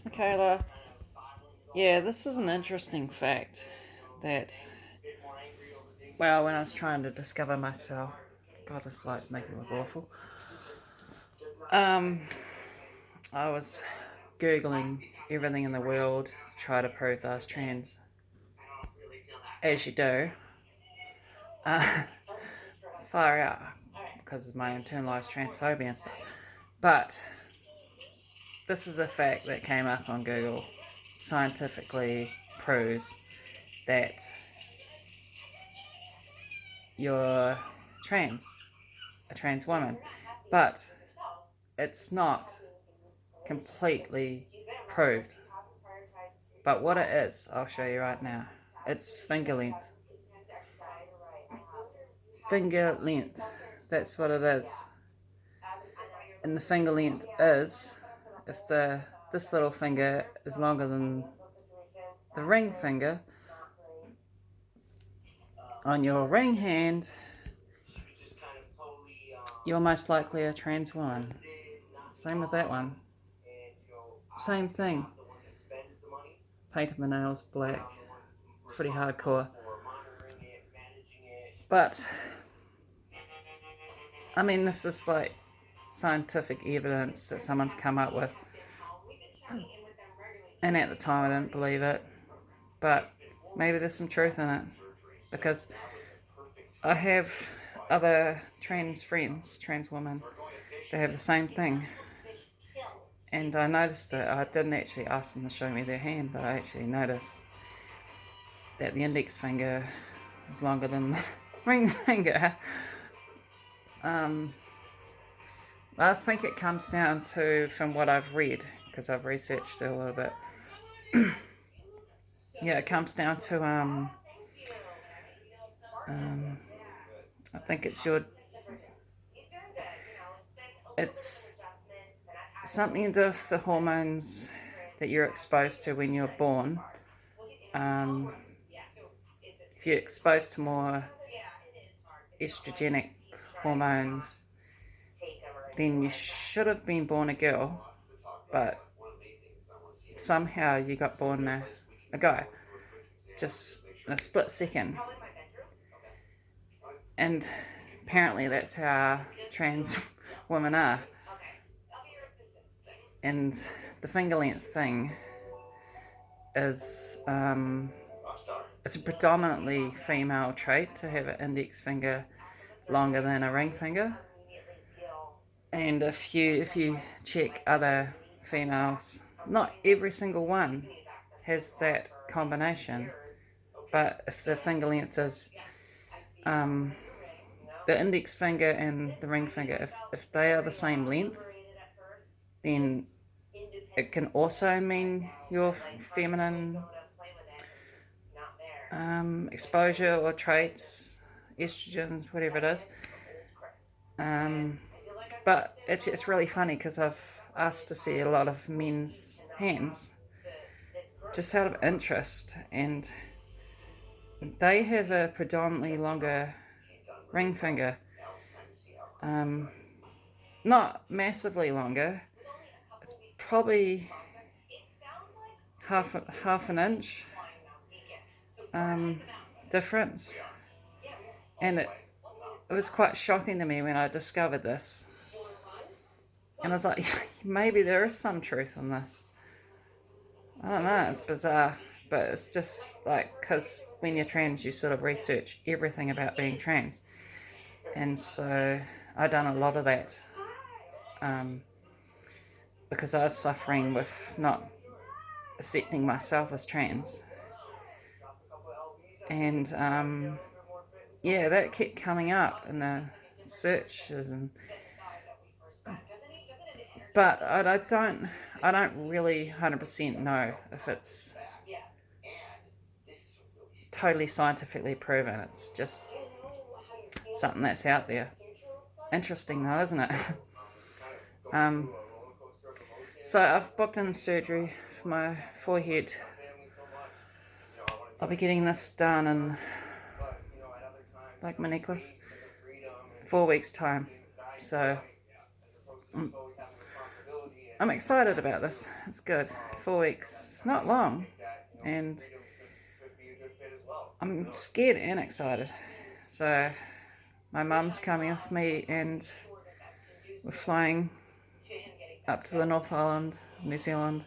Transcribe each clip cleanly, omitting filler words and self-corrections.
Michaela, yeah, this is an interesting fact that, well, when I was trying to discover myself, God, this light's making me look awful. Um, I was Googling everything in the world to try to prove that I was trans, as you do. Uh, far out, because of my internalized transphobia and stuff. But this is a fact that came up on Google, scientifically proves that you're trans, a trans woman. But it's not completely proved. But what it is, I'll show you right now. It's finger length. Finger length. That's what it is. And the finger length is if this little finger is longer than the ring finger on your ring hand, you're most likely a trans woman. Same with that one. Same thing. Painted my nails black. It's pretty hardcore. But, I mean, this is like scientific evidence that someone's come up with. And at the time, I didn't believe it. But maybe there's some truth in it. Because I have other trans friends, trans women, they have the same thing. And I noticed it. I didn't actually ask them to show me their hand, but I actually noticed that the index finger was longer than the ring finger. I think it comes down to, from what I've read, because I've researched it a little bit. Yeah, it comes down to I think it's something to do with the hormones that you're exposed to when you're born. Um, if you're exposed to more estrogenic hormones, then you should have been born a girl, but somehow you got born a guy, just in a split second. And apparently that's how trans women are. And the finger length thing is it's a predominantly female trait to have an index finger longer than a ring finger. And if you check other females, not every single one has that combination. But if the finger length is the index finger and the ring finger, if they are the same length, then it can also mean your feminine exposure or traits, estrogens, whatever it is. But it's really funny because I've asked to see a lot of men's hands just out of interest, and they have a predominantly longer ring finger. Not massively longer. It's probably half an inch difference, and it was quite shocking to me when I discovered this. And I was like, maybe there is some truth in this. I don't know, it's bizarre, but it's just like, because when you're trans, you sort of research everything about being trans. And so I done a lot of that because I was suffering with not accepting myself as trans. And yeah, that kept coming up in the searches, and but I don't really 100% know if it's totally scientifically proven. It's just something that's out there. Interesting though, isn't it? um, so I've booked in surgery for my forehead. I'll be getting this done in, like, my necklace, 4 weeks time. So I'm excited about this. It's good. 4 weeks, not long, and I'm scared and excited. So my mum's coming with me, and we're flying up to the North Island, New Zealand,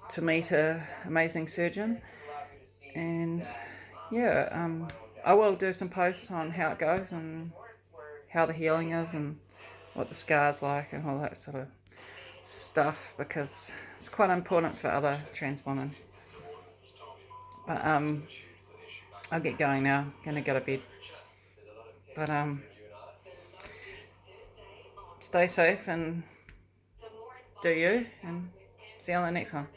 to meet a amazing surgeon. And yeah, I will do some posts on how it goes and how the healing is and what the scar's like and all that sort of stuff, because it's quite important for other trans women. But I'll get going now. Gonna go to bed. But stay safe and do you, and see you on the next one.